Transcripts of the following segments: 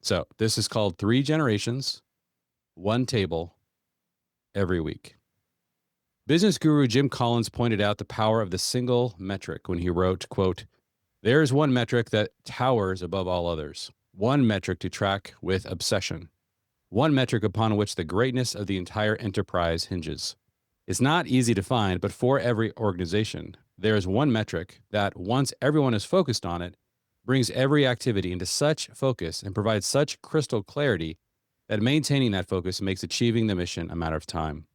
So this is called Three Generations, One Table Every Week. Business guru Jim Collins pointed out the power of the single metric when he wrote, quote, "There is one metric that towers above all others, one metric to track with obsession, one metric upon which the greatness of the entire enterprise hinges. It's not easy to find, but for every organization, there is one metric that, once everyone is focused on it, brings every activity into such focus and provides such crystal clarity that maintaining that focus makes achieving the mission a matter of time.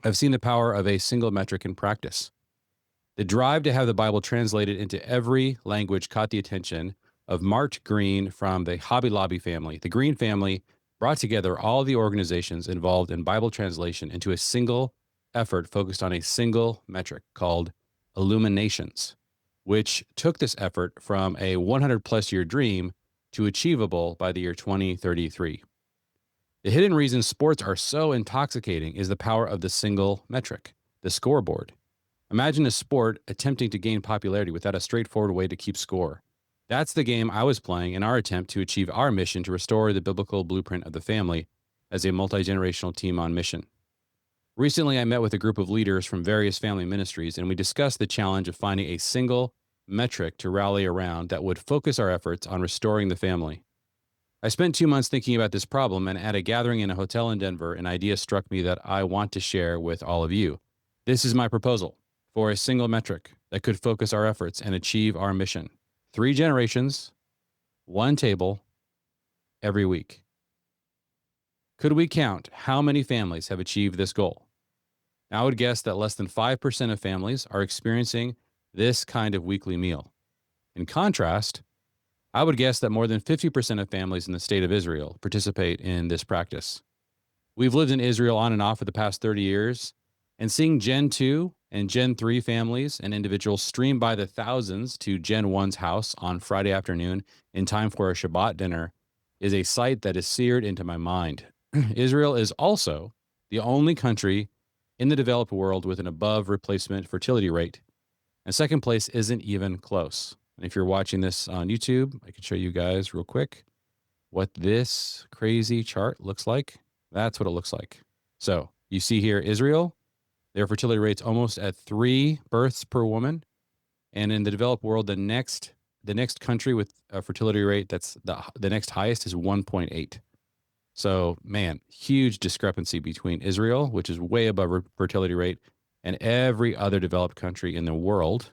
I've seen the power of a single metric in practice. The drive to have the Bible translated into every language caught the attention of Mart Green from the Hobby Lobby family. The Green family brought together all the organizations involved in Bible translation into a single effort focused on a single metric called Illuminations, which took this effort from a 100 plus year dream to achievable by the year 2033. The hidden reason sports are so intoxicating is the power of the single metric, the scoreboard. Imagine a sport attempting to gain popularity without a straightforward way to keep score. That's the game I was playing in our attempt to achieve our mission to restore the biblical blueprint of the family as a multi-generational team on mission. Recently, I met with a group of leaders from various family ministries, and we discussed the challenge of finding a single metric to rally around that would focus our efforts on restoring the family. I spent 2 months thinking about this problem, and at a gathering in a hotel in Denver, an idea struck me that I want to share with all of you. This is my proposal for a single metric that could focus our efforts and achieve our mission. 3 generations, one table, every week. Could we count how many families have achieved this goal? I would guess that less than 5% of families are experiencing this kind of weekly meal. In contrast, I would guess that more than 50% of families in the state of Israel participate in this practice. We've lived in Israel on and off for the past 30 years, and seeing Gen 2 and Gen 3 families and individuals stream by the thousands to Gen 1's house on Friday afternoon in time for a Shabbat dinner is a sight that is seared into my mind. Israel is also the only country in the developed world with an above replacement fertility rate, and second place isn't even close. And if you're watching this on YouTube, I can show you guys real quick what this crazy chart looks like. That's what it looks like. So you see here, Israel, their fertility rate's almost at 3 births per woman. And in the developed world, the next country with a fertility rate that's the next highest is 1.8. So, man, huge discrepancy between Israel, which is way above fertility rate, and every other developed country in the world,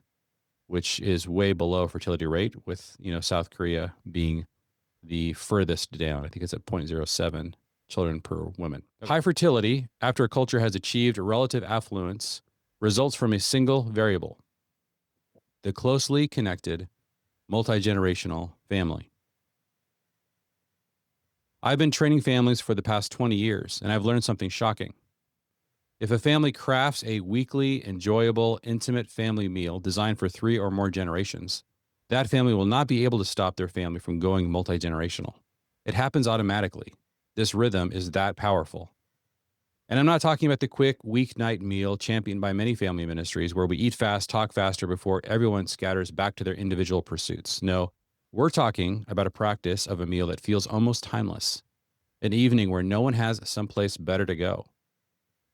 which is way below fertility rate, with South Korea being the furthest down. I think it's at 0.07 children per woman. High fertility, after a culture has achieved relative affluence, results from a single variable: the closely connected multi-generational family. I've been training families for the past 20 years, and I've learned something shocking. If a family crafts a weekly, enjoyable, intimate family meal designed for 3 or more generations, that family will not be able to stop their family from going multi-generational. It happens automatically. This rhythm is that powerful. And I'm not talking about the quick weeknight meal championed by many family ministries where we eat fast, talk faster before everyone scatters back to their individual pursuits. No, we're talking about a practice of a meal that feels almost timeless, an evening where no one has someplace better to go.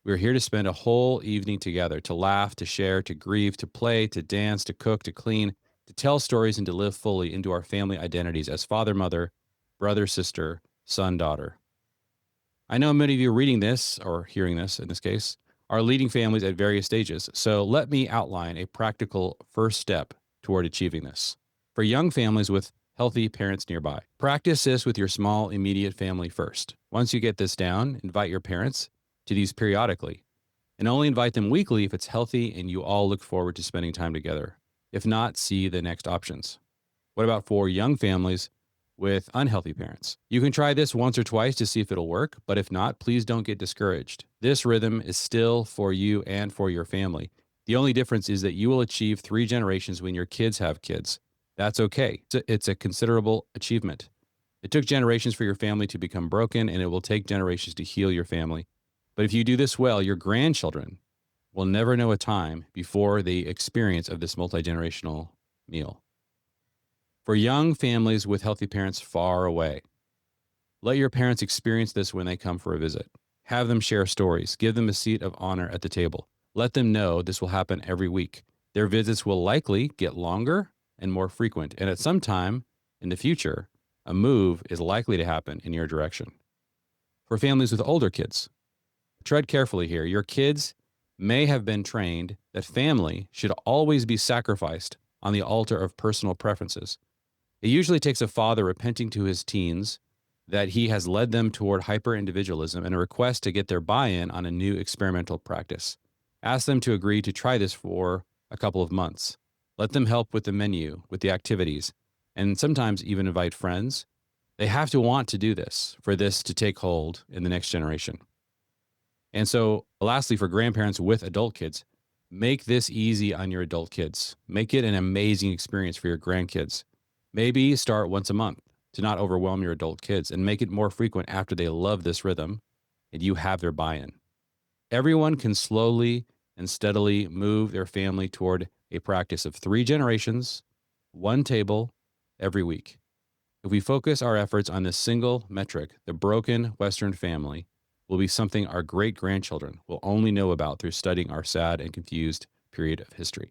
We're here to spend a whole evening together, to laugh, to share, to grieve, to play, to dance, to cook, to clean, to tell stories, and to live fully into our family identities as father, mother, brother, sister, son, daughter. I know many of you reading this, or hearing this in this case, are leading families at various stages. So let me outline a practical first step toward achieving this. For young families with healthy parents nearby, practice this with your small, immediate family first. Once you get this down, invite your parents to these periodically, and only invite them weekly if it's healthy and you all look forward to spending time together. If not, see the next options. What about for young families with unhealthy parents? You can try this once or twice to see if it'll work, but if not, please don't get discouraged. This rhythm is still for you and for your family. The only difference is that you will achieve 3 generations when your kids have kids. That's okay. It's a considerable achievement. It took generations for your family to become broken, and it will take generations to heal your family. But if you do this well, your grandchildren will never know a time before the experience of this multi-generational meal. For young families with healthy parents far away, Let your parents experience this when they come for a visit. Have them share stories. Give them a seat of honor at the table. Let them know this will happen every week. Their visits will likely get longer and more frequent, and at some time in the future, a move is likely to happen in your direction. For families with older kids, tread carefully here. Your kids may have been trained that family should always be sacrificed on the altar of personal preferences. It usually takes a father repenting to his teens that he has led them toward hyper-individualism and a request to get their buy-in on a new experimental practice. Ask them to agree to try this for a couple of months. Let them help with the menu, with the activities, and sometimes even invite friends. They have to want to do this for this to take hold in the next generation. And so, lastly, for grandparents with adult kids, make this easy on your adult kids. Make it an amazing experience for your grandkids. Maybe start once a month to not overwhelm your adult kids and make it more frequent after they love this rhythm and you have their buy-in. Everyone can slowly and steadily move their family toward a practice of 3 generations, 1 table every week. If we focus our efforts on this single metric, the broken Western family will be something our great-grandchildren will only know about through studying our sad and confused period of history.